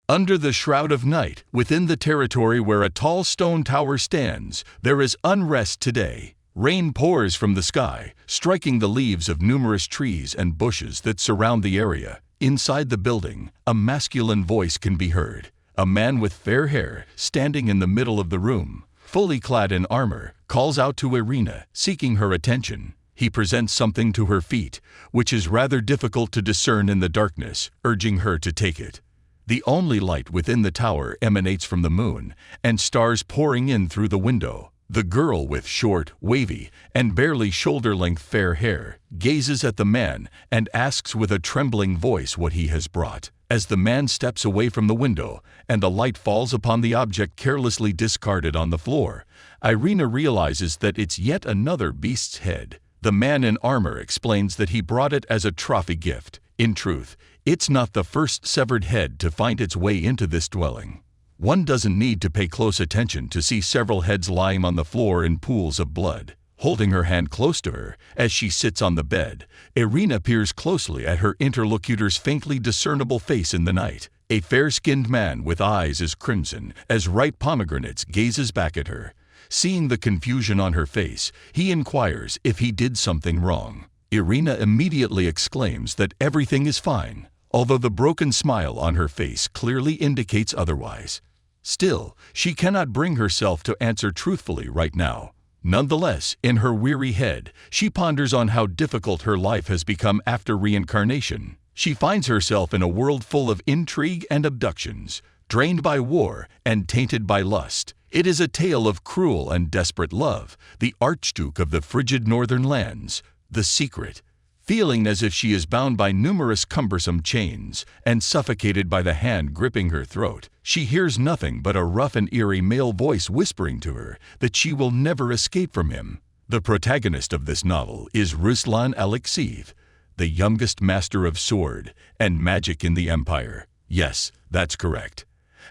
Under the shroud of night, within the territory where a tall stone tower stands, there is unrest today. Rain pours from the sky, striking the leaves of numerous trees and bushes that surround the area. Inside the building, a masculine voice can be heard. A man with fair hair, standing in the middle of the room, fully clad in armor, calls out to Irina, seeking her attention. He presents something to her feet, which is rather difficult to discern in the darkness, urging her to take it. The only light within the tower emanates from the moon, and stars pouring in through the window. The girl with short, wavy, and barely shoulder-length fair hair gazes at the man and asks with a trembling voice what he has brought. As the man steps away from the window and the light falls upon the object carelessly discarded on the floor, Irina realizes that it's yet another beast's head. The man in armor explains that he brought it as a trophy gift. In truth, it's not the first severed head to find its way into this dwelling. One doesn't need to pay close attention to see several heads lying on the floor in pools of blood. Holding her hand close to her as she sits on the bed, Irina peers closely at her interlocutor's faintly discernible face in the night. A fair-skinned man with eyes as crimson as ripe pomegranates gazes back at her. Seeing the confusion on her face, he inquires if he did something wrong. Irina immediately exclaims that everything is fine, although the broken smile on her face clearly indicates otherwise. Still, she cannot bring herself to answer truthfully right now. Nonetheless, in her weary head, she ponders on how difficult her life has become after reincarnation. She finds herself in a world full of intrigue and abductions, drained by war and tainted by lust. It is a tale of cruel and desperate love, the Archduke of the frigid northern lands, the secret. Feeling as if she is bound by numerous cumbersome chains and suffocated by the hand gripping her throat, she hears nothing but a rough and eerie male voice whispering to her that she will never escape from him. The protagonist of this novel is Ruslan Alexeyev, the youngest master of sword and magic in the Empire. Yes, that's correct.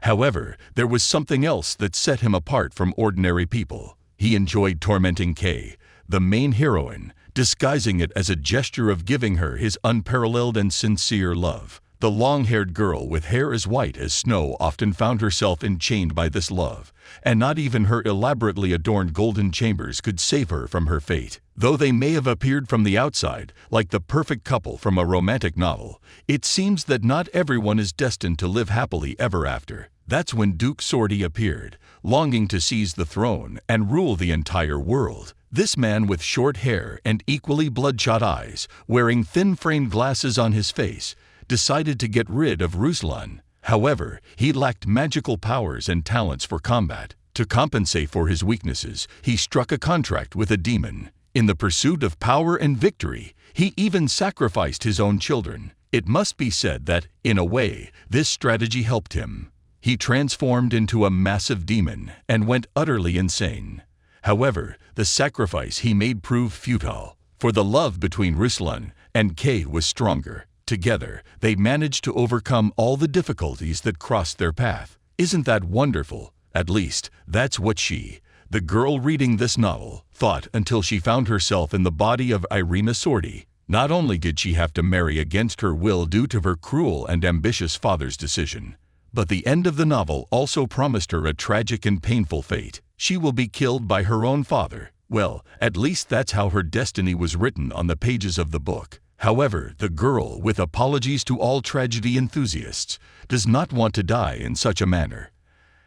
However, there was something else that set him apart from ordinary people. He enjoyed tormenting Kay, the main heroine, disguising it as a gesture of giving her his unparalleled and sincere love. The long-haired girl with hair as white as snow often found herself enchained by this love, and not even her elaborately adorned golden chambers could save her from her fate. Though they may have appeared from the outside like the perfect couple from a romantic novel, it seems that not everyone is destined to live happily ever after. That's when Duke Sordi appeared, longing to seize the throne and rule the entire world. This man with short hair and equally bloodshot eyes, wearing thin-framed glasses on his face, decided to get rid of Ruslan. However, he lacked magical powers and talents for combat. To compensate for his weaknesses, he struck a contract with a demon. In the pursuit of power and victory, he even sacrificed his own children. It must be said that, in a way, this strategy helped him. He transformed into a massive demon and went utterly insane. However, the sacrifice he made proved futile, for the love between Ruslan and Kay was stronger. Together, they managed to overcome all the difficulties that crossed their path. Isn't that wonderful? At least, that's what she, the girl reading this novel, thought until she found herself in the body of Irina Sordi. Not only did she have to marry against her will due to her cruel and ambitious father's decision, but the end of the novel also promised her a tragic and painful fate. She will be killed by her own father. Well, at least that's how her destiny was written on the pages of the book. However, the girl, with apologies to all tragedy enthusiasts, does not want to die in such a manner.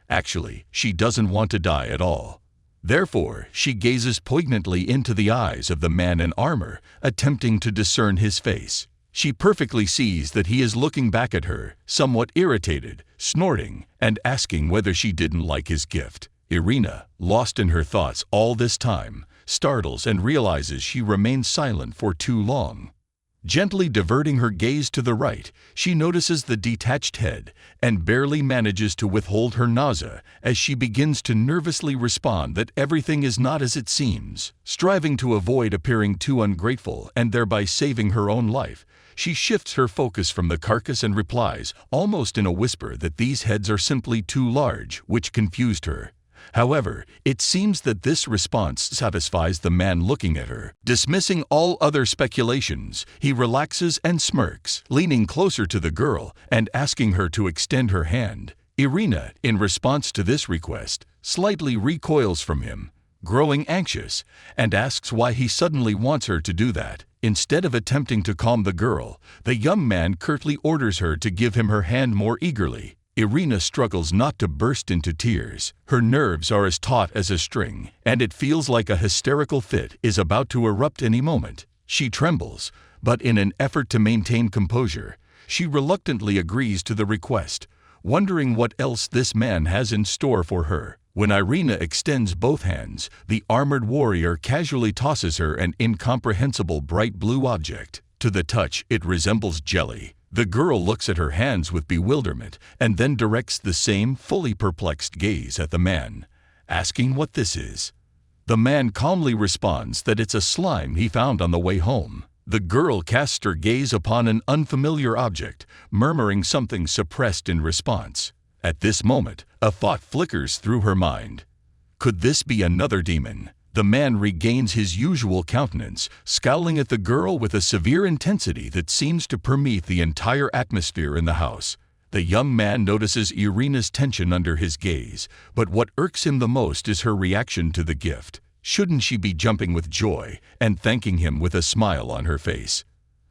Actually, she doesn't want to die at all. Therefore, she gazes poignantly into the eyes of the man in armor, attempting to discern his face. She perfectly sees that he is looking back at her, somewhat irritated, snorting, and asking whether she didn't like his gift. Irina, lost in her thoughts all this time, startles and realizes she remained silent for too long. Gently diverting her gaze to the right, she notices the detached head and barely manages to withhold her nausea as she begins to nervously respond that everything is not as it seems. Striving to avoid appearing too ungrateful and thereby saving her own life, she shifts her focus from the carcass and replies, almost in a whisper, that these heads are simply too large, which confused her. However, it seems that this response satisfies the man looking at her. Dismissing all other speculations, he relaxes and smirks, leaning closer to the girl and asking her to extend her hand. Irina, in response to this request, slightly recoils from him, growing anxious, and asks why he suddenly wants her to do that. Instead of attempting to calm the girl, the young man curtly orders her to give him her hand more eagerly. Irina struggles not to burst into tears. Her nerves are as taut as a string, and it feels like a hysterical fit is about to erupt any moment. She trembles, but in an effort to maintain composure, she reluctantly agrees to the request, wondering what else this man has in store for her. When Irina extends both hands, the armored warrior casually tosses her an incomprehensible bright blue object. To the touch, it resembles jelly. The girl looks at her hands with bewilderment and then directs the same fully perplexed gaze at the man, asking what this is. The man calmly responds that it's a slime he found on the way home. The girl casts her gaze upon an unfamiliar object, murmuring something suppressed in response. At this moment, a thought flickers through her mind. Could this be another demon? The man regains his usual countenance, scowling at the girl with a severe intensity that seems to permeate the entire atmosphere in the house. The young man notices Irina's tension under his gaze, but what irks him the most is her reaction to the gift. Shouldn't she be jumping with joy and thanking him with a smile on her face?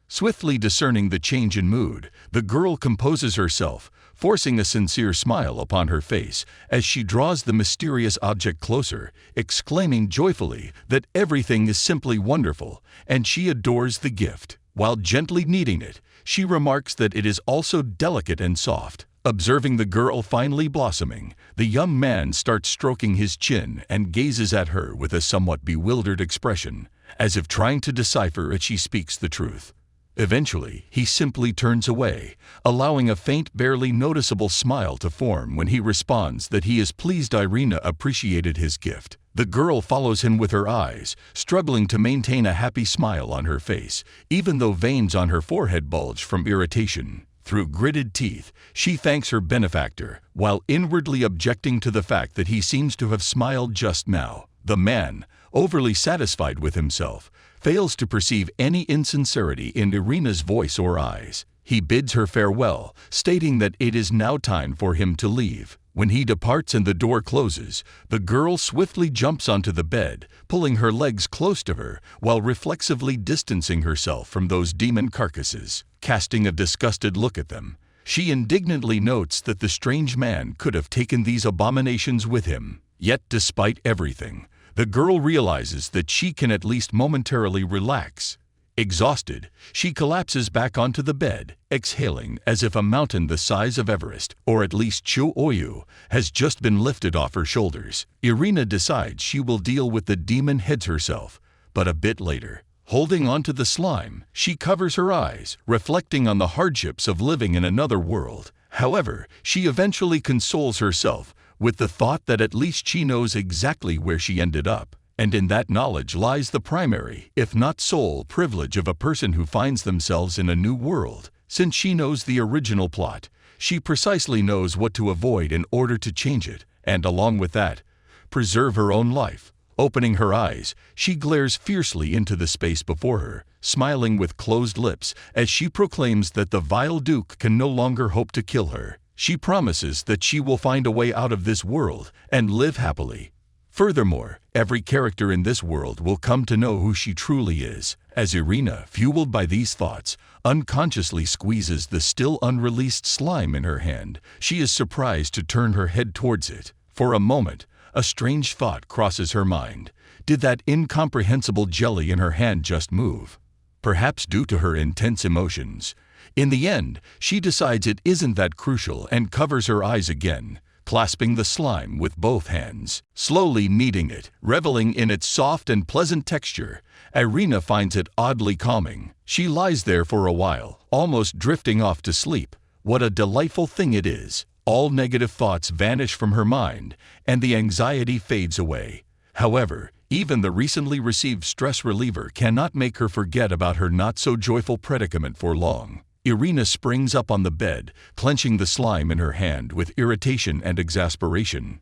Swiftly discerning the change in mood, the girl composes herself, forcing a sincere smile upon her face as she draws the mysterious object closer, exclaiming joyfully that everything is simply wonderful and she adores the gift. While gently kneading it, she remarks that it is also delicate and soft. Observing the girl finally blossoming, the young man starts stroking his chin and gazes at her with a somewhat bewildered expression, as if trying to decipher if she speaks the truth. Eventually, he simply turns away, allowing a faint, barely noticeable smile to form when he responds that he is pleased Irina appreciated his gift. The girl follows him with her eyes, struggling to maintain a happy smile on her face, even though veins on her forehead bulge from irritation. Through gritted teeth, she thanks her benefactor, while inwardly objecting to the fact that he seems to have smiled just now. The man, overly satisfied with himself, fails to perceive any insincerity in Irina's voice or eyes. He bids her farewell, stating that it is now time for him to leave. When he departs and the door closes, the girl swiftly jumps onto the bed, pulling her legs close to her while reflexively distancing herself from those demon carcasses. Casting a disgusted look at them, she indignantly notes that the strange man could have taken these abominations with him. Yet, despite everything, the girl realizes that she can at least momentarily relax. Exhausted, she collapses back onto the bed, exhaling as if a mountain the size of Everest, or at least Cho Oyu, has just been lifted off her shoulders. Irina decides she will deal with the demon heads herself, but a bit later, holding onto the slime, she covers her eyes, reflecting on the hardships of living in another world. However, she eventually consoles herself with the thought that at least she knows exactly where she ended up. And in that knowledge lies the primary, if not sole, privilege of a person who finds themselves in a new world. Since she knows the original plot, she precisely knows what to avoid in order to change it, and along with that, preserve her own life. Opening her eyes, she glares fiercely into the space before her, smiling with closed lips as she proclaims that the vile Duke can no longer hope to kill her. She promises that she will find a way out of this world and live happily. Furthermore, every character in this world will come to know who she truly is. As Irina, fueled by these thoughts, unconsciously squeezes the still unreleased slime in her hand, she is surprised to turn her head towards it. For a moment, a strange thought crosses her mind. Did that incomprehensible jelly in her hand just move? Perhaps due to her intense emotions. In the end, she decides it isn't that crucial and covers her eyes again, clasping the slime with both hands. Slowly kneading it, reveling in its soft and pleasant texture, Irina finds it oddly calming. She lies there for a while, almost drifting off to sleep. What a delightful thing it is! All negative thoughts vanish from her mind, and the anxiety fades away. However, even the recently received stress reliever cannot make her forget about her not-so-joyful predicament for long. Irina springs up on the bed, clenching the slime in her hand with irritation and exasperation.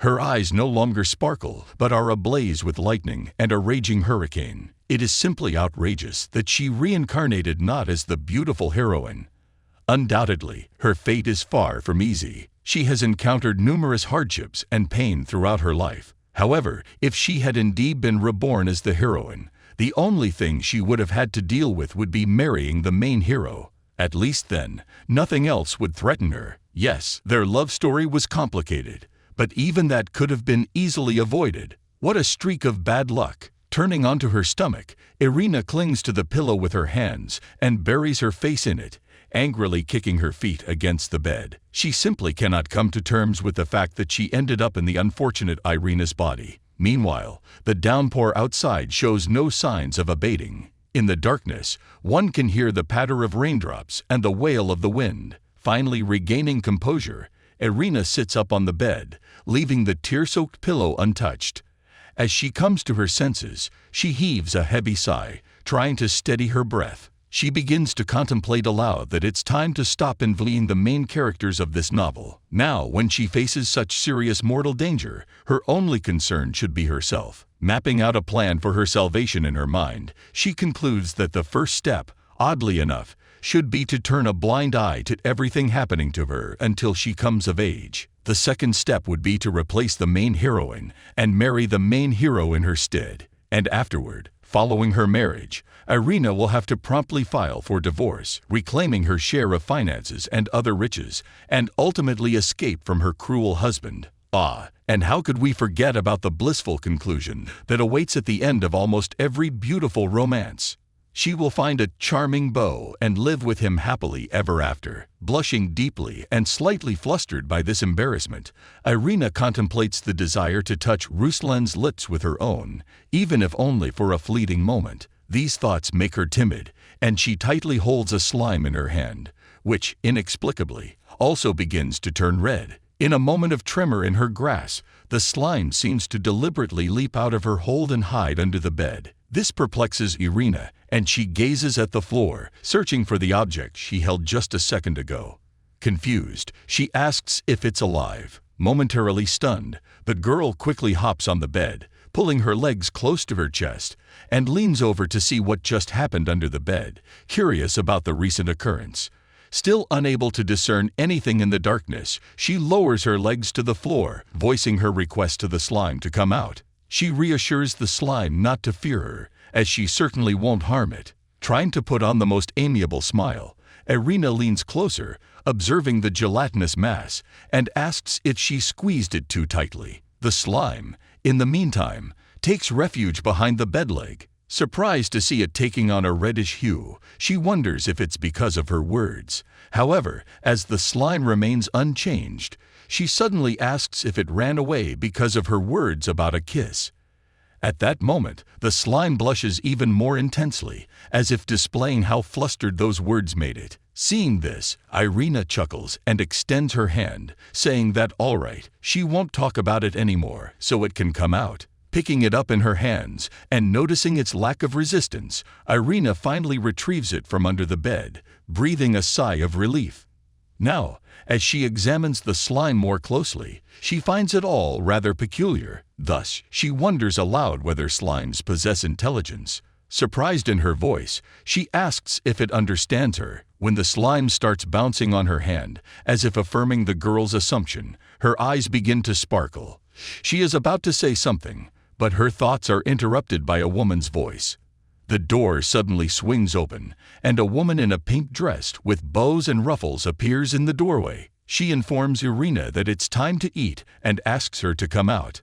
Her eyes no longer sparkle, but are ablaze with lightning and a raging hurricane. It is simply outrageous that she reincarnated not as the beautiful heroine. Undoubtedly, her fate is far from easy. She has encountered numerous hardships and pain throughout her life. However, if she had indeed been reborn as the heroine, the only thing she would have had to deal with would be marrying the main hero. At least then, nothing else would threaten her. Yes, their love story was complicated, but even that could have been easily avoided. What a streak of bad luck! Turning onto her stomach, Irina clings to the pillow with her hands and buries her face in it, angrily kicking her feet against the bed. She simply cannot come to terms with the fact that she ended up in the unfortunate Irina's body. Meanwhile, the downpour outside shows no signs of abating. In the darkness, one can hear the patter of raindrops and the wail of the wind. Finally regaining composure, Irina sits up on the bed, leaving the tear-soaked pillow untouched. As she comes to her senses, she heaves a heavy sigh, trying to steady her breath. She begins to contemplate aloud that it's time to stop envying the main characters of this novel. Now, when she faces such serious mortal danger, her only concern should be herself. Mapping out a plan for her salvation in her mind, she concludes that the first step, oddly enough, should be to turn a blind eye to everything happening to her until she comes of age. The second step would be to replace the main heroine and marry the main hero in her stead. And afterward, following her marriage, Irina will have to promptly file for divorce, reclaiming her share of finances and other riches, and ultimately escape from her cruel husband. Ah, and how could we forget about the blissful conclusion that awaits at the end of almost every beautiful romance? She will find a charming beau and live with him happily ever after. Blushing deeply and slightly flustered by this embarrassment, Irina contemplates the desire to touch Ruslan's lips with her own, even if only for a fleeting moment. These thoughts make her timid, and she tightly holds a slime in her hand, which, inexplicably, also begins to turn red. In a moment of tremor in her grasp, the slime seems to deliberately leap out of her hold and hide under the bed. This perplexes Irina, and she gazes at the floor, searching for the object she held just a second ago. Confused, she asks if it's alive. Momentarily stunned, the girl quickly hops on the bed, pulling her legs close to her chest, and leans over to see what just happened under the bed, curious about the recent occurrence. Still unable to discern anything in the darkness, she lowers her legs to the floor, voicing her request to the slime to come out. She reassures the slime not to fear her, as she certainly won't harm it. Trying to put on the most amiable smile, Irina leans closer, observing the gelatinous mass, and asks if she squeezed it too tightly. The slime, in the meantime, takes refuge behind the bed leg. Surprised to see it taking on a reddish hue, she wonders if it's because of her words. However, as the slime remains unchanged, she suddenly asks if it ran away because of her words about a kiss. At that moment, the slime blushes even more intensely, as if displaying how flustered those words made it. Seeing this, Irina chuckles and extends her hand, saying that all right, she won't talk about it anymore, so it can come out. Picking it up in her hands and noticing its lack of resistance, Irina finally retrieves it from under the bed, breathing a sigh of relief. Now, as she examines the slime more closely, she finds it all rather peculiar. Thus, she wonders aloud whether slimes possess intelligence. Surprised in her voice, she asks if it understands her. When the slime starts bouncing on her hand, as if affirming the girl's assumption, her eyes begin to sparkle. She is about to say something, but her thoughts are interrupted by a woman's voice. The door suddenly swings open, and a woman in a pink dress with bows and ruffles appears in the doorway. She informs Irina that it's time to eat and asks her to come out.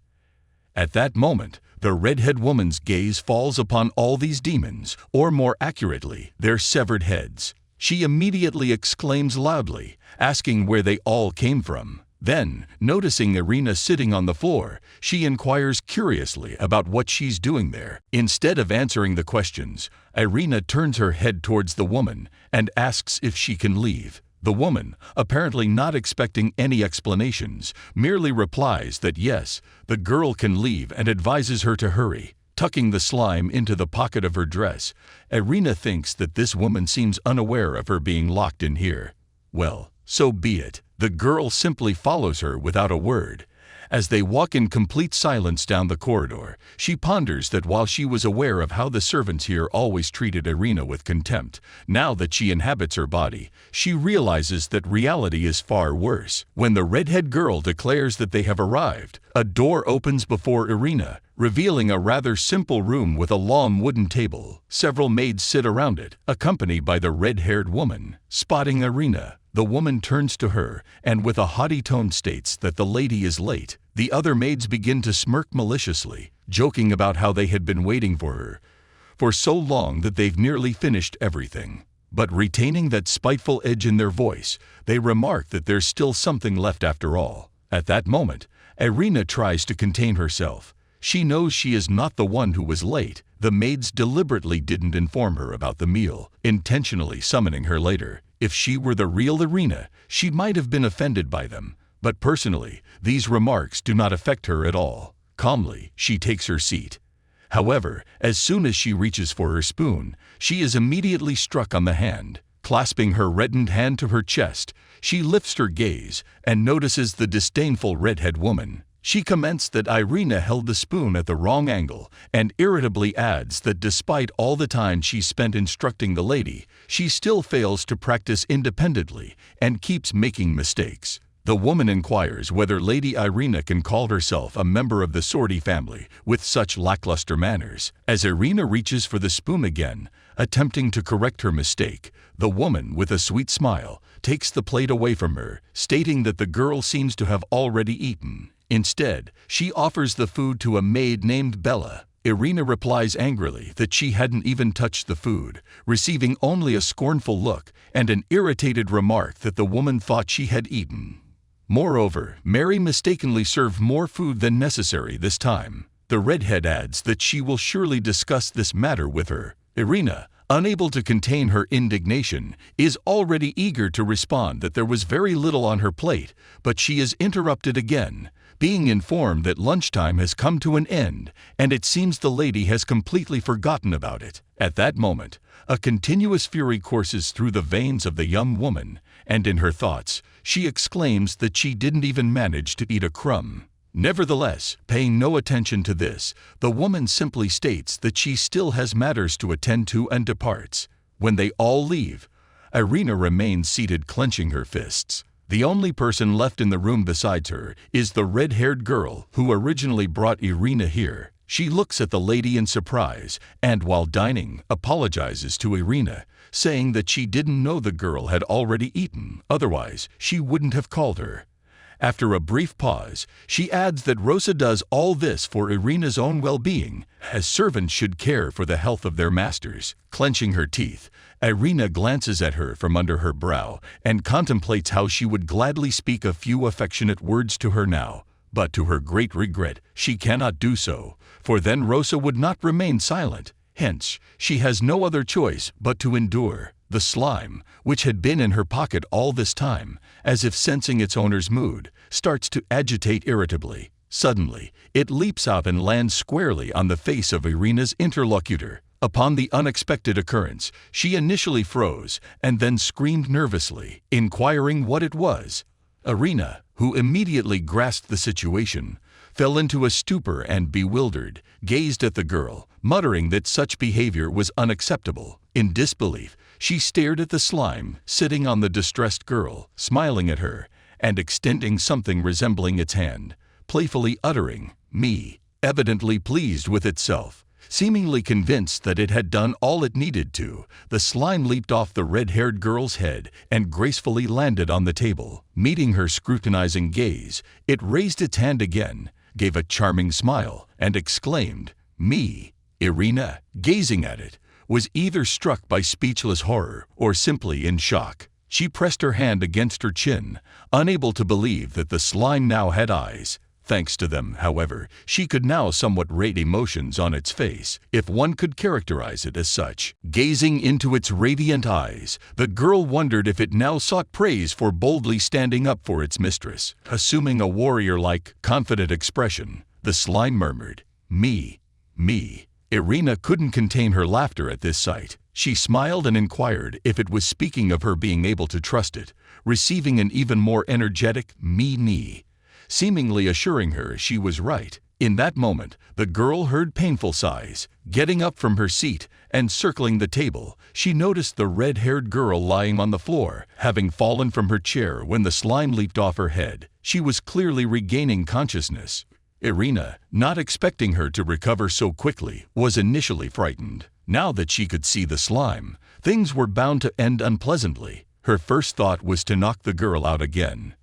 At that moment, the redhead woman's gaze falls upon all these demons, or more accurately, their severed heads. She immediately exclaims loudly, asking where they all came from. Then, noticing Irina sitting on the floor, she inquires curiously about what she's doing there. Instead of answering the questions, Irina turns her head towards the woman and asks if she can leave. The woman, apparently not expecting any explanations, merely replies that yes, the girl can leave and advises her to hurry. Tucking the slime into the pocket of her dress, Irina thinks that this woman seems unaware of her being locked in here. Well, so be it. The girl simply follows her without a word. As they walk in complete silence down the corridor, she ponders that while she was aware of how the servants here always treated Irina with contempt, now that she inhabits her body, she realizes that reality is far worse. When the redhead girl declares that they have arrived, a door opens before Irina, revealing a rather simple room with a long wooden table. Several maids sit around it, accompanied by the red-haired woman. Spotting Irina, the woman turns to her and with a haughty tone states that the lady is late. The other maids begin to smirk maliciously, joking about how they had been waiting for her for so long that they've nearly finished everything. But retaining that spiteful edge in their voice, they remark that there's still something left after all. At that moment, Irina tries to contain herself. She knows she is not the one who was late. The maids deliberately didn't inform her about the meal, intentionally summoning her later. If she were the real Irina, she might have been offended by them. But personally, these remarks do not affect her at all. Calmly, she takes her seat. However, as soon as she reaches for her spoon, she is immediately struck on the hand. Clasping her reddened hand to her chest, she lifts her gaze and notices the disdainful redhead woman. She comments that Irina held the spoon at the wrong angle and irritably adds that despite all the time she spent instructing the lady, she still fails to practice independently and keeps making mistakes. The woman inquires whether Lady Irina can call herself a member of the Sorty family with such lackluster manners. As Irina reaches for the spoon again, attempting to correct her mistake, the woman, with a sweet smile, takes the plate away from her, stating that the girl seems to have already eaten. Instead, she offers the food to a maid named Bella. Irina replies angrily that she hadn't even touched the food, receiving only a scornful look and an irritated remark that the woman thought she had eaten. Moreover, Mary mistakenly served more food than necessary this time. The redhead adds that she will surely discuss this matter with her. Irina, unable to contain her indignation, is already eager to respond that there was very little on her plate, but she is interrupted again, being informed that lunchtime has come to an end, and it seems the lady has completely forgotten about it. At that moment, a continuous fury courses through the veins of the young woman, and in her thoughts, she exclaims that she didn't even manage to eat a crumb. Nevertheless, paying no attention to this, the woman simply states that she still has matters to attend to and departs. When they all leave, Irina remains seated clenching her fists. The only person left in the room besides her is the red-haired girl who originally brought Irina here. She looks at the lady in surprise and, while dining, apologizes to Irina, saying that she didn't know the girl had already eaten, otherwise she wouldn't have called her. After a brief pause, she adds that Rosa does all this for Irina's own well-being, as servants should care for the health of their masters. Clenching her teeth, Irina glances at her from under her brow and contemplates how she would gladly speak a few affectionate words to her now. But to her great regret, she cannot do so, for then Rosa would not remain silent. Hence, she has no other choice but to endure. The slime, which had been in her pocket all this time, as if sensing its owner's mood, starts to agitate irritably. Suddenly, it leaps out and lands squarely on the face of Irina's interlocutor. Upon the unexpected occurrence, she initially froze and then screamed nervously, inquiring what it was. Irina, who immediately grasped the situation, fell into a stupor and, bewildered, gazed at the girl, muttering that such behavior was unacceptable. In disbelief, she stared at the slime sitting on the distressed girl, smiling at her, and extending something resembling its hand, playfully uttering, "Me," evidently pleased with itself. Seemingly convinced that it had done all it needed to, the slime leaped off the red-haired girl's head and gracefully landed on the table. Meeting her scrutinizing gaze, it raised its hand again, gave a charming smile, and exclaimed, "Me." Irina, gazing at it, was either struck by speechless horror or simply in shock. She pressed her hand against her chin, unable to believe that the slime now had eyes. Thanks to them, however, she could now somewhat rate emotions on its face, if one could characterize it as such. Gazing into its radiant eyes, the girl wondered if it now sought praise for boldly standing up for its mistress. Assuming a warrior-like, confident expression, the slime murmured, "Me, me." Irina couldn't contain her laughter at this sight. She smiled and inquired if it was speaking of her being able to trust it, receiving an even more energetic "me-ni." seemingly assuring her she was right. In that moment, the girl heard painful sighs. Getting up from her seat and circling the table, she noticed the red-haired girl lying on the floor, having fallen from her chair when the slime leaped off her head. She was clearly regaining consciousness. Irina, not expecting her to recover so quickly, was initially frightened. Now that she could see the slime, things were bound to end unpleasantly. Her first thought was to knock the girl out again.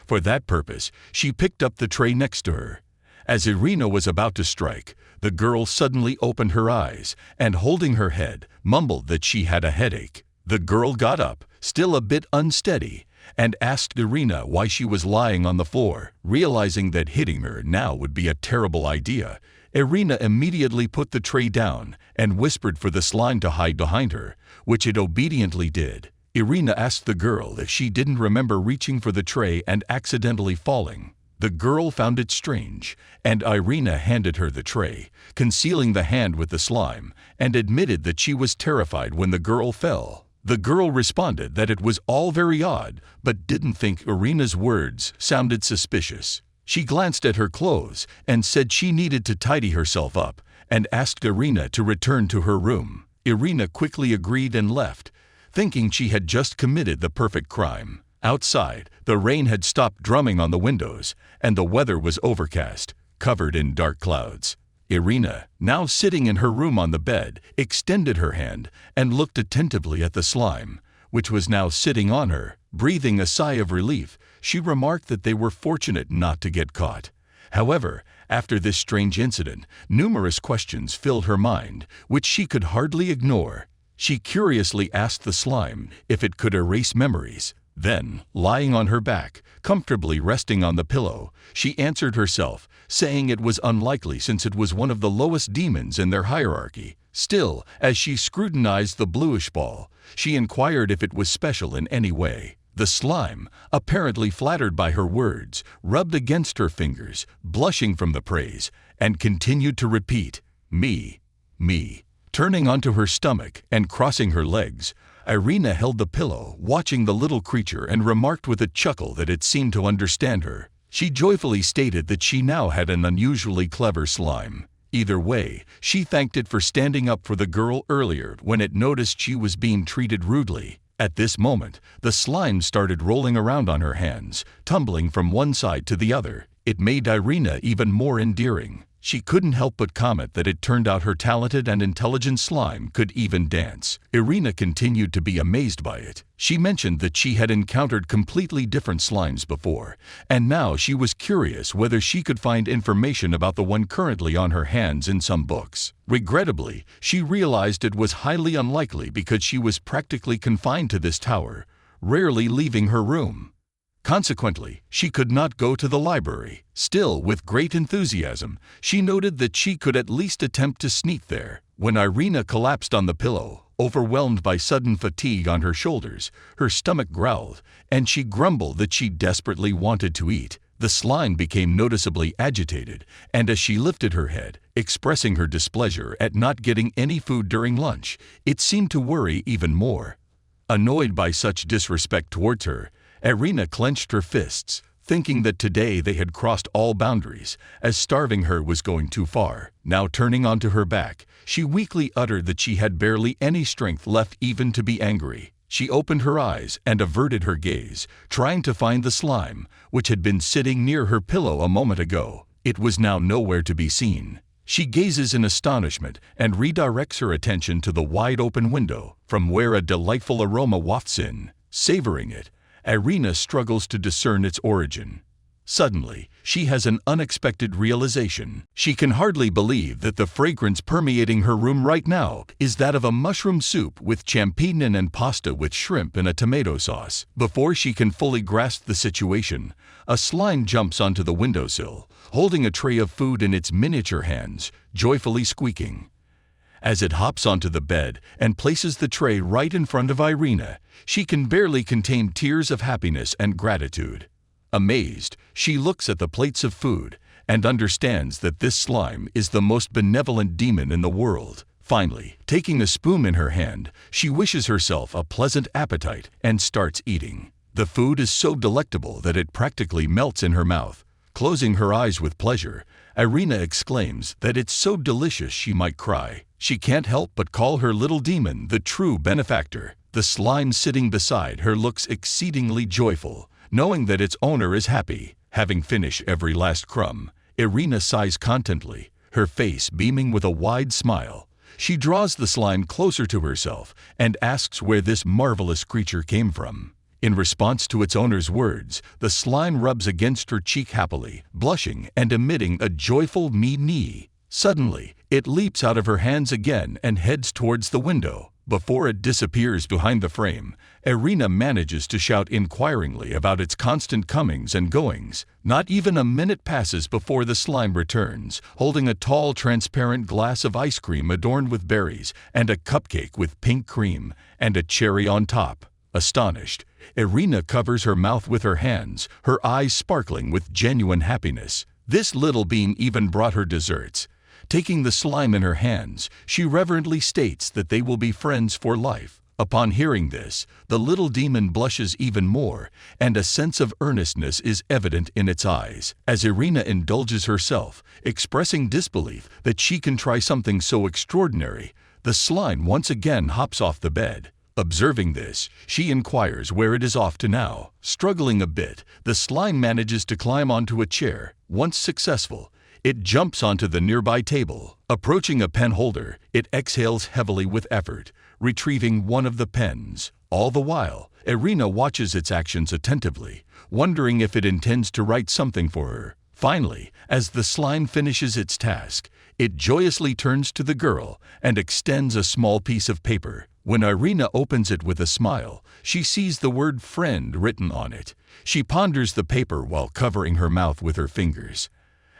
For that purpose, she picked up the tray next to her. As Irina was about to strike, the girl suddenly opened her eyes and, holding her head, mumbled that she had a headache. The girl got up, still a bit unsteady, and asked Irina why she was lying on the floor. Realizing that hitting her now would be a terrible idea, Irina immediately put the tray down and whispered for the slime to hide behind her, which it obediently did. Irina asked the girl if she didn't remember reaching for the tray and accidentally falling. The girl found it strange, and Irina handed her the tray, concealing the hand with the slime, and admitted that she was terrified when the girl fell. The girl responded that it was all very odd, but didn't think Irina's words sounded suspicious. She glanced at her clothes and said she needed to tidy herself up, and asked Irina to return to her room. Irina quickly agreed and left, thinking she had just committed the perfect crime. Outside, the rain had stopped drumming on the windows, and the weather was overcast, covered in dark clouds. Irina, now sitting in her room on the bed, extended her hand and looked attentively at the slime, which was now sitting on her. Breathing a sigh of relief, she remarked that they were fortunate not to get caught. However, after this strange incident, numerous questions filled her mind, which she could hardly ignore. She curiously asked the slime if it could erase memories. Then, lying on her back, comfortably resting on the pillow, she answered herself, saying it was unlikely since it was one of the lowest demons in their hierarchy. Still, as she scrutinized the bluish ball, she inquired if it was special in any way. The slime, apparently flattered by her words, rubbed against her fingers, blushing from the praise, and continued to repeat, "Me, me." Turning onto her stomach and crossing her legs, Irina held the pillow, watching the little creature, and remarked with a chuckle that it seemed to understand her. She joyfully stated that she now had an unusually clever slime. Either way, she thanked it for standing up for the girl earlier when it noticed she was being treated rudely. At this moment, the slime started rolling around on her hands, tumbling from one side to the other. It made Irina even more endearing. She couldn't help but comment that it turned out her talented and intelligent slime could even dance. Irina continued to be amazed by it. She mentioned that she had encountered completely different slimes before, and now she was curious whether she could find information about the one currently on her hands in some books. Regrettably, she realized it was highly unlikely because she was practically confined to this tower, rarely leaving her room. Consequently, she could not go to the library. Still, with great enthusiasm, she noted that she could at least attempt to sneak there. When Irina collapsed on the pillow, overwhelmed by sudden fatigue on her shoulders, her stomach growled, and she grumbled that she desperately wanted to eat. The slime became noticeably agitated, and as she lifted her head, expressing her displeasure at not getting any food during lunch, it seemed to worry even more. Annoyed by such disrespect towards her, Irina clenched her fists, thinking that today they had crossed all boundaries, as starving her was going too far. Now turning onto her back, she weakly uttered that she had barely any strength left even to be angry. She opened her eyes and averted her gaze, trying to find the slime, which had been sitting near her pillow a moment ago. It was now nowhere to be seen. She gazes in astonishment and redirects her attention to the wide-open window, from where a delightful aroma wafts in. Savoring it, Irina struggles to discern its origin. Suddenly, she has an unexpected realization. She can hardly believe that the fragrance permeating her room right now is that of a mushroom soup with champignon and pasta with shrimp in a tomato sauce. Before she can fully grasp the situation, a slime jumps onto the windowsill, holding a tray of food in its miniature hands, joyfully squeaking. As it hops onto the bed and places the tray right in front of Irina, she can barely contain tears of happiness and gratitude. Amazed, she looks at the plates of food and understands that this slime is the most benevolent demon in the world. Finally, taking a spoon in her hand, she wishes herself a pleasant appetite and starts eating. The food is so delectable that it practically melts in her mouth. Closing her eyes with pleasure, Irina exclaims that it's so delicious she might cry. She can't help but call her little demon the true benefactor. The slime sitting beside her looks exceedingly joyful, knowing that its owner is happy. Having finished every last crumb, Irina sighs contentedly, her face beaming with a wide smile. She draws the slime closer to herself and asks where this marvelous creature came from. In response to its owner's words, the slime rubs against her cheek happily, blushing and emitting a joyful mee-nee. Suddenly, it leaps out of her hands again and heads towards the window. Before it disappears behind the frame, Irina manages to shout inquiringly about its constant comings and goings. Not even a minute passes before the slime returns, holding a tall, transparent glass of ice cream adorned with berries, and a cupcake with pink cream, and a cherry on top. Astonished, Irina covers her mouth with her hands, her eyes sparkling with genuine happiness. This little being even brought her desserts. Taking the slime in her hands, she reverently states that they will be friends for life. Upon hearing this, the little demon blushes even more, and a sense of earnestness is evident in its eyes, as Irina indulges herself, expressing disbelief that she can try something so extraordinary. The slime once again hops off the bed. Observing this, she inquires where it is off to now. Struggling a bit, the slime manages to climb onto a chair. Once successful, it jumps onto the nearby table. Approaching a pen holder, it exhales heavily with effort, retrieving one of the pens. All the while, Irina watches its actions attentively, wondering if it intends to write something for her. Finally, as the slime finishes its task, it joyously turns to the girl and extends a small piece of paper. When Irina opens it with a smile, she sees the word friend written on it. She ponders the paper while covering her mouth with her fingers.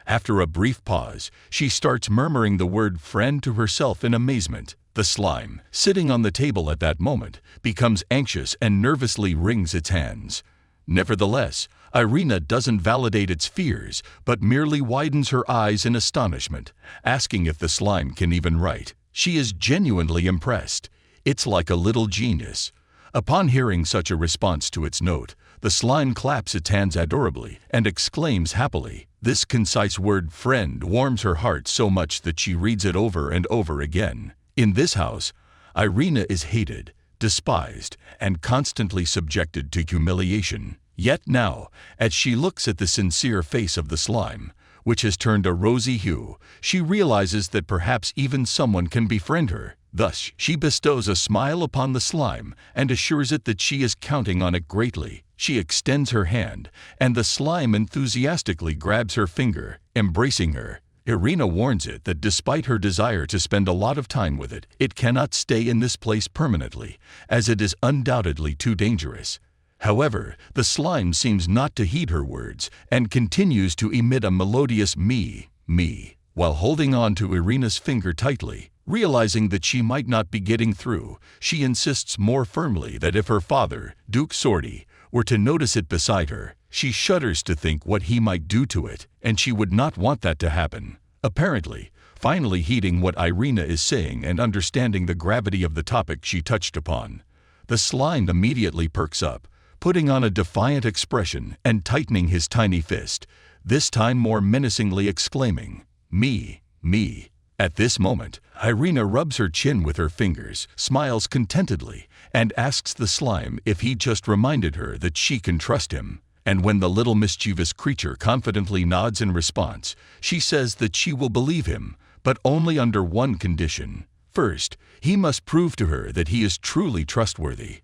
After a brief pause, she starts murmuring the word friend to herself in amazement. The slime, sitting on the table at that moment, becomes anxious and nervously wrings its hands. Nevertheless, Irina doesn't validate its fears, but merely widens her eyes in astonishment, asking if the slime can even write. She is genuinely impressed. It's like a little genius. Upon hearing such a response to its note, the slime claps its hands adorably and exclaims happily. This concise word friend warms her heart so much that she reads it over and over again. In this house, Irina is hated, despised, and constantly subjected to humiliation. Yet now, as she looks at the sincere face of the slime, which has turned a rosy hue, she realizes that perhaps even someone can befriend her. Thus, she bestows a smile upon the slime and assures it that she is counting on it greatly. She extends her hand, and the slime enthusiastically grabs her finger, embracing her. Irina warns it that despite her desire to spend a lot of time with it, it cannot stay in this place permanently, as it is undoubtedly too dangerous. However, the slime seems not to heed her words and continues to emit a melodious mee, while holding on to Irina's finger tightly. Realizing that she might not be getting through, she insists more firmly that if her father, Duke Sordi, were to notice it beside her, she shudders to think what he might do to it, and she would not want that to happen. Apparently, finally heeding what Irina is saying and understanding the gravity of the topic she touched upon, the slime immediately perks up, putting on a defiant expression and tightening his tiny fist, this time more menacingly exclaiming, "Me." At this moment, Irina rubs her chin with her fingers, smiles contentedly, and asks the slime if he just reminded her that she can trust him. And when the little mischievous creature confidently nods in response, she says that she will believe him, but only under one condition. First, he must prove to her that he is truly trustworthy.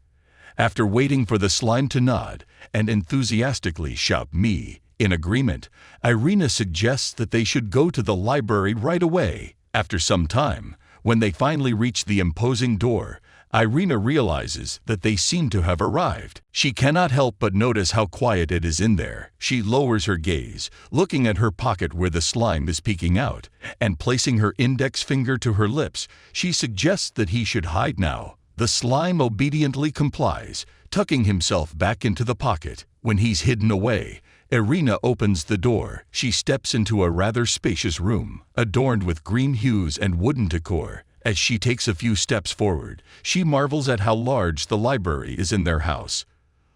After waiting for the slime to nod and enthusiastically shout "me" in agreement, Irina suggests that they should go to the library right away. After some time, when they finally reach the imposing door, Irina realizes that they seem to have arrived. She cannot help but notice how quiet it is in there. She lowers her gaze, looking at her pocket where the slime is peeking out, and placing her index finger to her lips, she suggests that he should hide now. The slime obediently complies, tucking himself back into the pocket. When he's hidden away, Irina opens the door. She steps into a rather spacious room, adorned with green hues and wooden decor. As she takes a few steps forward, she marvels at how large the library is in their house.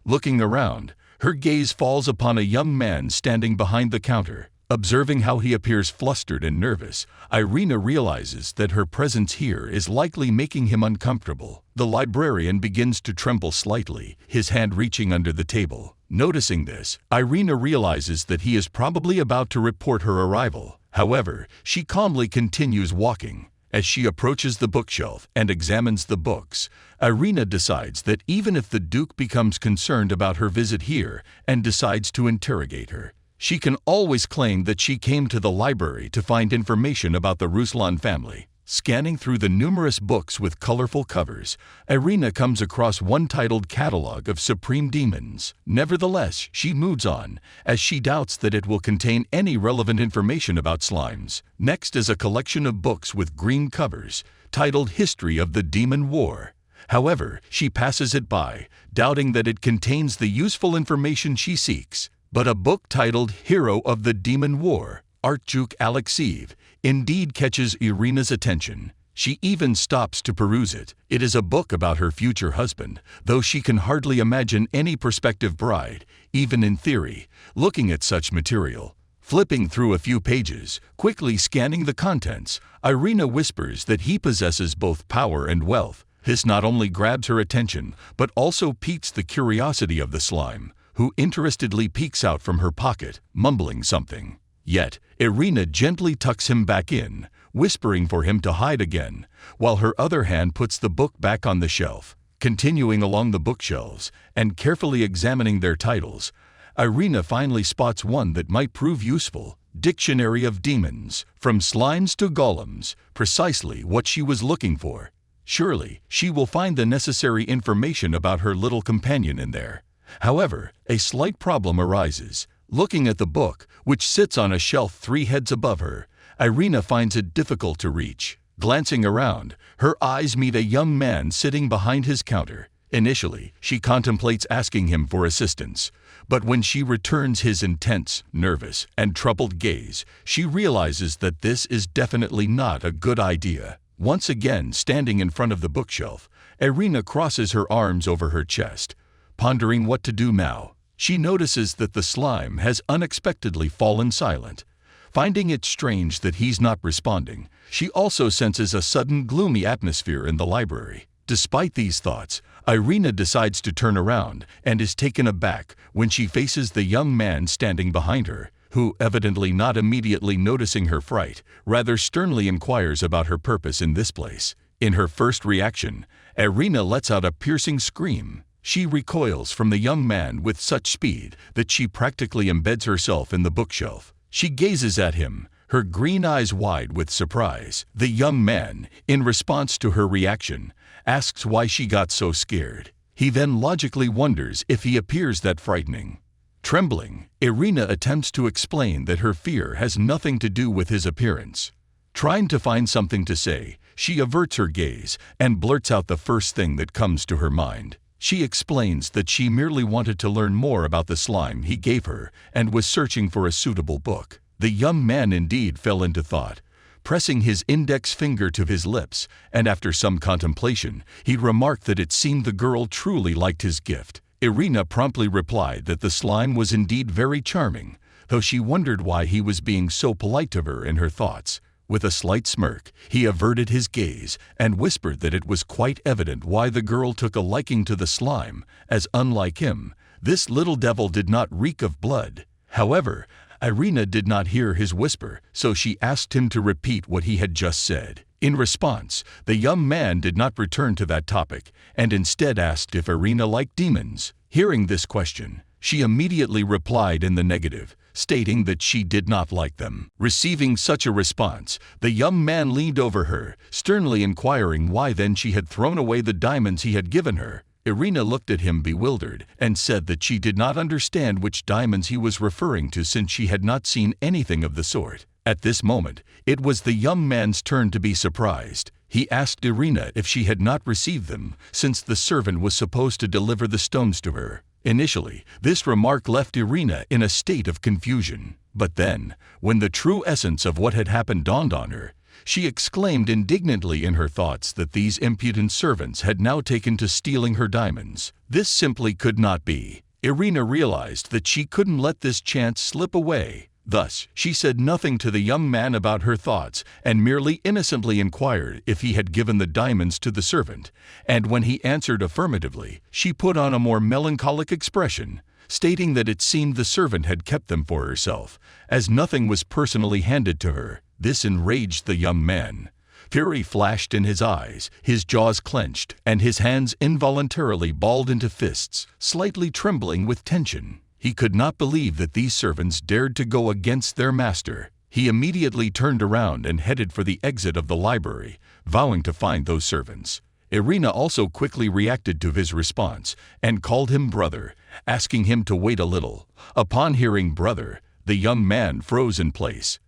Looking around, her gaze falls upon a young man standing behind the counter. Observing how he appears flustered and nervous, Irina realizes that her presence here is likely making him uncomfortable. The librarian begins to tremble slightly, his hand reaching under the table. Noticing this, Irina realizes that he is probably about to report her arrival. However, she calmly continues walking. As she approaches the bookshelf and examines the books, Irina decides that even if the Duke becomes concerned about her visit here and decides to interrogate her, she can always claim that she came to the library to find information about the Ruslan family. Scanning through the numerous books with colorful covers, Irina comes across one titled Catalogue of Supreme Demons. Nevertheless, she moves on, as she doubts that it will contain any relevant information about slimes. Next is a collection of books with green covers, titled History of the Demon War. However, she passes it by, doubting that it contains the useful information she seeks. But a book titled Hero of the Demon War, Archduke Alexeyev, indeed catches Irina's attention. She even stops to peruse it. It is a book about her future husband, though she can hardly imagine any prospective bride, even in theory, looking at such material. Flipping through a few pages, quickly scanning the contents, Irina whispers that he possesses both power and wealth. This not only grabs her attention, but also piques the curiosity of the slime, who interestedly peeks out from her pocket, mumbling something. Yet, Irina gently tucks him back in, whispering for him to hide again, while her other hand puts the book back on the shelf. Continuing along the bookshelves and carefully examining their titles, Irina finally spots one that might prove useful. Dictionary of Demons, From Slimes to Golems, precisely what she was looking for. Surely, she will find the necessary information about her little companion in there. However, a slight problem arises. Looking at the book, which sits on a shelf 3 heads above her, Irina finds it difficult to reach. Glancing around, her eyes meet a young man sitting behind his counter. Initially, she contemplates asking him for assistance, but when she returns his intense, nervous, and troubled gaze, she realizes that this is definitely not a good idea. Once again standing in front of the bookshelf, Irina crosses her arms over her chest. Pondering what to do now, she notices that the slime has unexpectedly fallen silent. Finding it strange that he's not responding, she also senses a sudden gloomy atmosphere in the library. Despite these thoughts, Irina decides to turn around and is taken aback when she faces the young man standing behind her, who, evidently not immediately noticing her fright, rather sternly inquires about her purpose in this place. In her first reaction, Irina lets out a piercing scream. She recoils from the young man with such speed that she practically embeds herself in the bookshelf. She gazes at him, her green eyes wide with surprise. The young man, in response to her reaction, asks why she got so scared. He then logically wonders if he appears that frightening. Trembling, Irina attempts to explain that her fear has nothing to do with his appearance. Trying to find something to say, she averts her gaze and blurts out the first thing that comes to her mind. She explains that she merely wanted to learn more about the slime he gave her and was searching for a suitable book. The young man indeed fell into thought, pressing his index finger to his lips, and after some contemplation, he remarked that it seemed the girl truly liked his gift. Irina promptly replied that the slime was indeed very charming, though she wondered why he was being so polite to her in her thoughts. With a slight smirk, he averted his gaze and whispered that it was quite evident why the girl took a liking to the slime, as unlike him, this little devil did not reek of blood. However, Irina did not hear his whisper, so she asked him to repeat what he had just said. In response, the young man did not return to that topic, and instead asked if Irina liked demons. Hearing this question, she immediately replied in the negative, stating that she did not like them. Receiving such a response, the young man leaned over her, sternly inquiring why then she had thrown away the diamonds he had given her. Irina looked at him bewildered and said that she did not understand which diamonds he was referring to since she had not seen anything of the sort. At this moment, it was the young man's turn to be surprised. He asked Irina if she had not received them, since the servant was supposed to deliver the stones to her. Initially, this remark left Irina in a state of confusion. But then, when the true essence of what had happened dawned on her, she exclaimed indignantly in her thoughts that these impudent servants had now taken to stealing her diamonds. This simply could not be. Irina realized that she couldn't let this chance slip away. Thus, she said nothing to the young man about her thoughts and merely innocently inquired if he had given the diamonds to the servant, and when he answered affirmatively, she put on a more melancholic expression, stating that it seemed the servant had kept them for herself, as nothing was personally handed to her. This enraged the young man. Fury flashed in his eyes, his jaws clenched, and his hands involuntarily balled into fists, slightly trembling with tension. He could not believe that these servants dared to go against their master. He immediately turned around and headed for the exit of the library, vowing to find those servants. Irina also quickly reacted to his response and called him brother, asking him to wait a little. Upon hearing brother, the young man froze in place.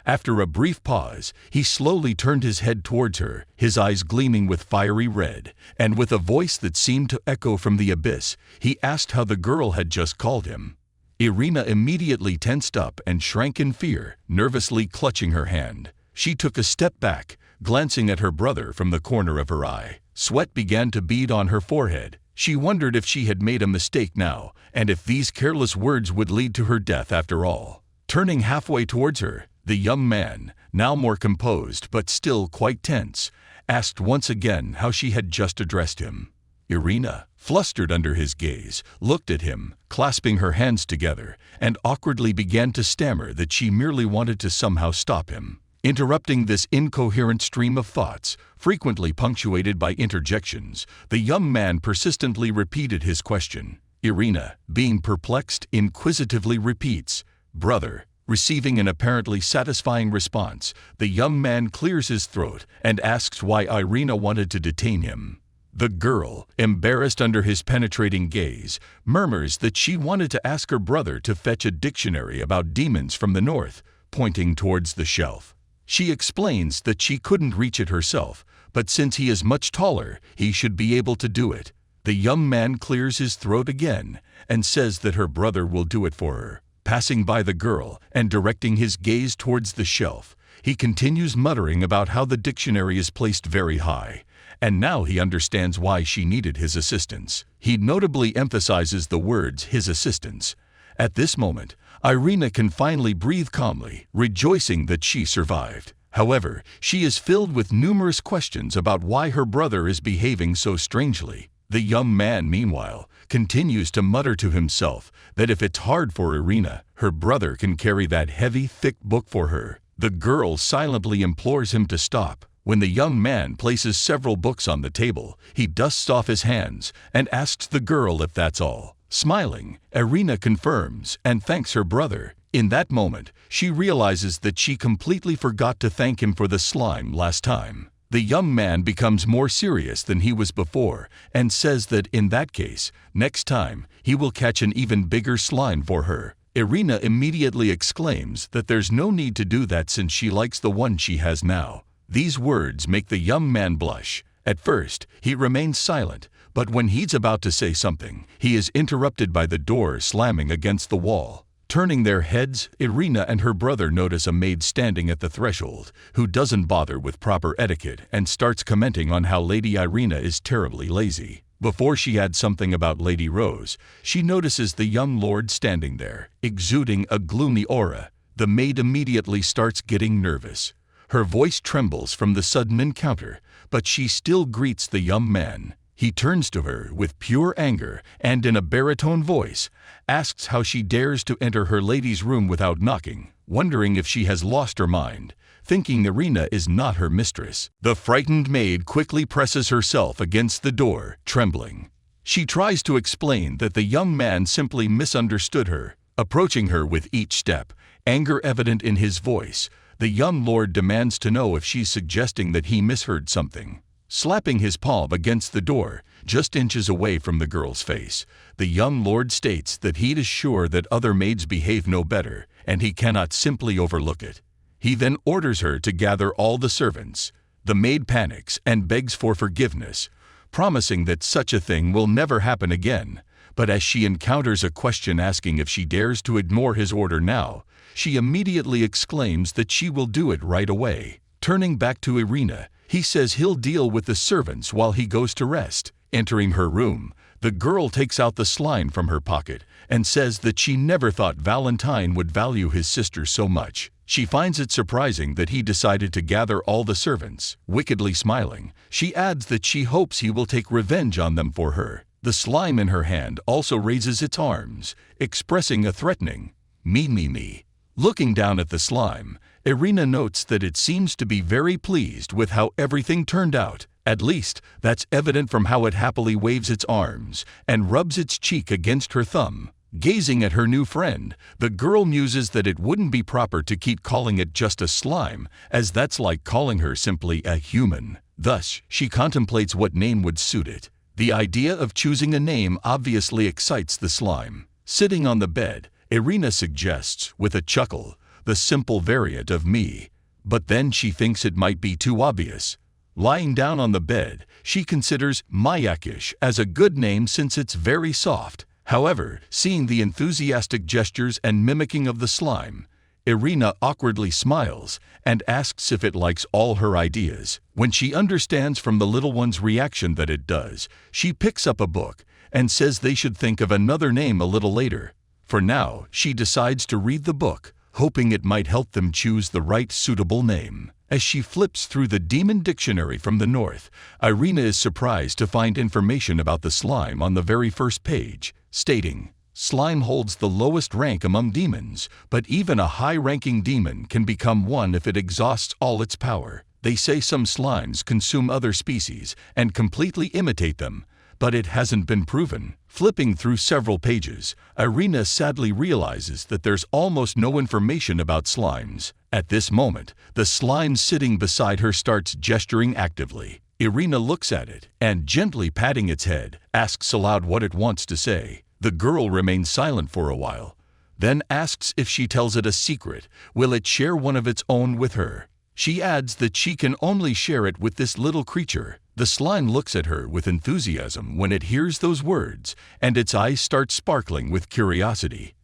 After a brief pause, he slowly turned his head towards her, his eyes gleaming with fiery red, and with a voice that seemed to echo from the abyss, he asked how the girl had just called him. Irina immediately tensed up and shrank in fear, nervously clutching her hand. She took a step back, glancing at her brother from the corner of her eye. Sweat began to bead on her forehead. She wondered if she had made a mistake now, and if these careless words would lead to her death after all. Turning halfway towards her, the young man, now more composed but still quite tense, asked once again how she had just addressed him. Irina, flustered under his gaze, looked at him, clasping her hands together, and awkwardly began to stammer that she merely wanted to somehow stop him. Interrupting this incoherent stream of thoughts, frequently punctuated by interjections, the young man persistently repeated his question. Irina, being perplexed, inquisitively repeats, "Brother." Receiving an apparently satisfying response, the young man clears his throat and asks why Irina wanted to detain him. The girl, embarrassed under his penetrating gaze, murmurs that she wanted to ask her brother to fetch a dictionary about demons from the north, pointing towards the shelf. She explains that she couldn't reach it herself, but since he is much taller, he should be able to do it. The young man clears his throat again and says that her brother will do it for her. Passing by the girl and directing his gaze towards the shelf, he continues muttering about how the dictionary is placed very high, and now he understands why she needed his assistance. He notably emphasizes the words his assistance. At this moment, Irina can finally breathe calmly, rejoicing that she survived. However, she is filled with numerous questions about why her brother is behaving so strangely. The young man, meanwhile, continues to mutter to himself that if it's hard for Irina, her brother can carry that heavy, thick book for her. The girl silently implores him to stop. When the young man places several books on the table, he dusts off his hands and asks the girl if that's all. Smiling, Irina confirms and thanks her brother. In that moment, she realizes that she completely forgot to thank him for the slime last time. The young man becomes more serious than he was before and says that in that case, next time, he will catch an even bigger slime for her. Irina immediately exclaims that there's no need to do that since she likes the one she has now. These words make the young man blush. At first, he remains silent, but when he's about to say something, he is interrupted by the door slamming against the wall. Turning their heads, Irina and her brother notice a maid standing at the threshold, who doesn't bother with proper etiquette and starts commenting on how Lady Irina is terribly lazy. Before she adds something about Lady Rose, she notices the young lord standing there, exuding a gloomy aura. The maid immediately starts getting nervous. Her voice trembles from the sudden encounter, but she still greets the young man. He turns to her with pure anger and in a baritone voice, asks how she dares to enter her lady's room without knocking, wondering if she has lost her mind, thinking Irina is not her mistress. The frightened maid quickly presses herself against the door, trembling. She tries to explain that the young man simply misunderstood her, approaching her with each step, anger evident in his voice. The young lord demands to know if she's suggesting that he misheard something. Slapping his palm against the door, just inches away from the girl's face, the young lord states that he is sure that other maids behave no better, and he cannot simply overlook it. He then orders her to gather all the servants. The maid panics and begs for forgiveness, promising that such a thing will never happen again. But as she encounters a question asking if she dares to ignore his order now, she immediately exclaims that she will do it right away. Turning back to Irina, he says he'll deal with the servants while he goes to rest. Entering her room, the girl takes out the slime from her pocket and says that she never thought Valentine would value his sister so much. She finds it surprising that he decided to gather all the servants. Wickedly smiling, she adds that she hopes he will take revenge on them for her. The slime in her hand also raises its arms, expressing a threatening, "Me, me, me." Looking down at the slime, Irina notes that it seems to be very pleased with how everything turned out. At least, that's evident from how it happily waves its arms and rubs its cheek against her thumb. Gazing at her new friend, the girl muses that it wouldn't be proper to keep calling it just a slime, as that's like calling her simply a human. Thus, she contemplates what name would suit it. The idea of choosing a name obviously excites the slime. Sitting on the bed, Irina suggests, with a chuckle, the simple variant of me. But then she thinks it might be too obvious. Lying down on the bed, she considers Mayakish as a good name since it's very soft. However, seeing the enthusiastic gestures and mimicking of the slime, Irina awkwardly smiles and asks if it likes all her ideas. When she understands from the little one's reaction that it does, she picks up a book and says they should think of another name a little later. For now, she decides to read the book, hoping it might help them choose the right suitable name. As she flips through the Demon Dictionary from the north, Irina is surprised to find information about the slime on the very first page, stating, "Slime holds the lowest rank among demons, but even a high-ranking demon can become one if it exhausts all its power. They say some slimes consume other species and completely imitate them, but it hasn't been proven." Flipping through several pages, Irina sadly realizes that there's almost no information about slimes. At this moment, the slime sitting beside her starts gesturing actively. Irina looks at it and, gently patting its head, asks aloud what it wants to say. The girl remains silent for a while, then asks if she tells it a secret, will it share one of its own with her? She adds that she can only share it with this little creature. The slime looks at her with enthusiasm when it hears those words, and its eyes start sparkling with curiosity.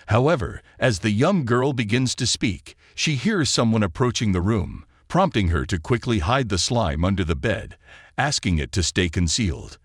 However, as the young girl begins to speak, she hears someone approaching the room, prompting her to quickly hide the slime under the bed, asking it to stay concealed.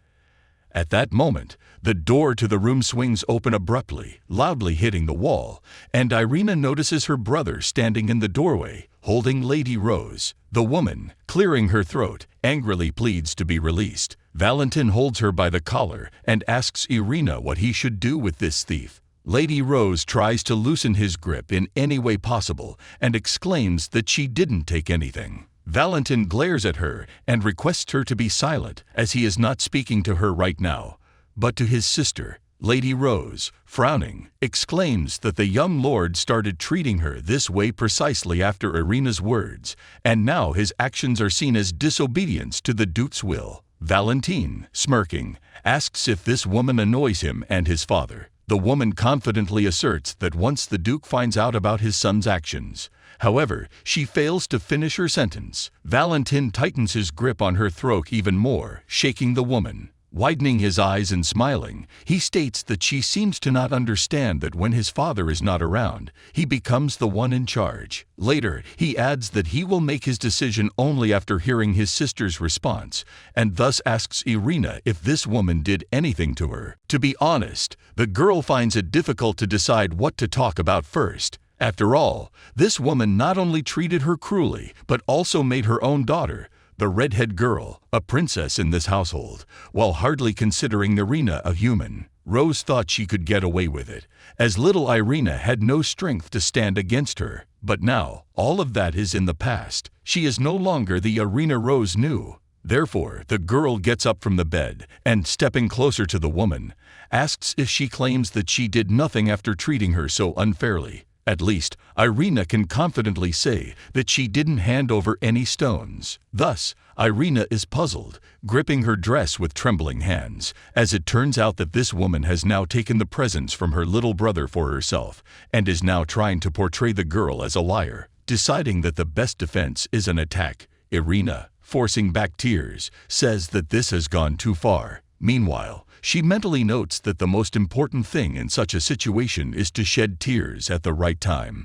At that moment, the door to the room swings open abruptly, loudly hitting the wall, and Irina notices her brother standing in the doorway, holding Lady Rose. The woman, clearing her throat, angrily pleads to be released. Valentin holds her by the collar and asks Irina what he should do with this thief. Lady Rose tries to loosen his grip in any way possible and exclaims that she didn't take anything. Valentin glares at her and requests her to be silent, as he is not speaking to her right now, but to his sister. Lady Rose, frowning, exclaims that the young lord started treating her this way precisely after Irina's words, and now his actions are seen as disobedience to the Duke's will. Valentin, smirking, asks if this woman annoys him and his father. The woman confidently asserts that once the Duke finds out about his son's actions. However, she fails to finish her sentence. Valentin tightens his grip on her throat even more, shaking the woman. Widening his eyes and smiling, he states that she seems to not understand that when his father is not around, he becomes the one in charge. Later, he adds that he will make his decision only after hearing his sister's response, and thus asks Irina if this woman did anything to her. To be honest, the girl finds it difficult to decide what to talk about first. After all, this woman not only treated her cruelly, but also made her own daughter, the redhead girl, a princess in this household, while hardly considering Irina a human. Rose thought she could get away with it, as little Irina had no strength to stand against her. But now, all of that is in the past. She is no longer the Irina Rose knew. Therefore, the girl gets up from the bed and, stepping closer to the woman, asks if she claims that she did nothing after treating her so unfairly. At least, Irina can confidently say that she didn't hand over any stones. Thus, Irina is puzzled, gripping her dress with trembling hands, as it turns out that this woman has now taken the presents from her little brother for herself, and is now trying to portray the girl as a liar. Deciding that the best defense is an attack, Irina, forcing back tears, says that this has gone too far. Meanwhile, she mentally notes that the most important thing in such a situation is to shed tears at the right time.